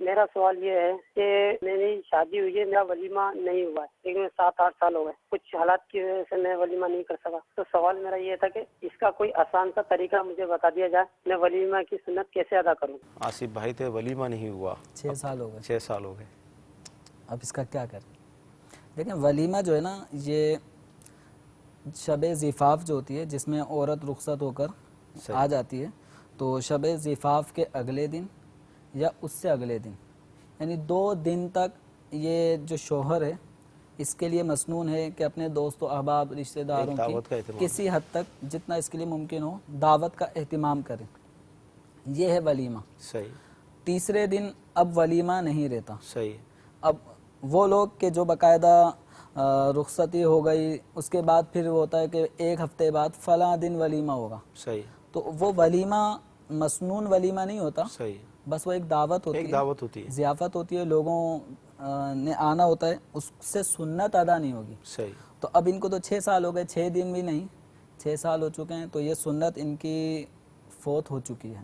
میرا سوال یہ ہے کہ میری شادی ہوئی ہے، میرا ولیمہ نہیں ہوا ہے، لیکن 7-8 سال ہو گئے، کچھ حالات کی وجہ سے میں ولیمہ نہیں کر سکا۔ تو سوال میرا یہ تھا کہ اس کا کوئی آسان سا طریقہ مجھے بتا دیا جائے، میں ولیمہ کی سنت کیسے ادا کروں؟ آصف بھائی تھے، ولیمہ نہیں ہوا، 6 سال ہو گئے، 6 سال ہو گئے، اب اس کا کیا کریں؟ دیکھیں ولیمہ جو ہے نا، یہ شب زفاف جو ہوتی ہے جس میں عورت رخصت ہو کر آ جاتی ہے، تو شب زفاف کے اگلے دن یا اس سے اگلے دن، یعنی 2 دن تک یہ جو شوہر ہے اس کے لیے مسنون ہے کہ اپنے دوست و احباب رشتہ داروں کی کسی حد تک جتنا اس کے لیے ممکن ہو دعوت کا اہتمام کریں، یہ ہے ولیمہ۔ صحیح، تیسرے دن اب ولیمہ نہیں رہتا۔ صحیح، اب وہ لوگ کہ جو باقاعدہ رخصتی ہو گئی، اس کے بعد پھر ہوتا ہے کہ 1 ہفتے بعد فلاں دن ولیمہ ہوگا، صحیح، تو وہ ولیمہ مسنون ولیمہ نہیں ہوتا، صحیح، بس وہ ایک دعوت ہوتی ایک ہے، دعوت ہوتی ہے، ضیافت ہوتی ہے، لوگوں نے آنا ہوتا ہے، اس سے سنت ادا نہیں ہوگی۔ صحیح، تو اب ان کو تو 6 سال ہو گئے، 6 دن بھی نہیں، 6 سال ہو چکے ہیں، تو یہ سنت ان کی فوت ہو چکی ہے۔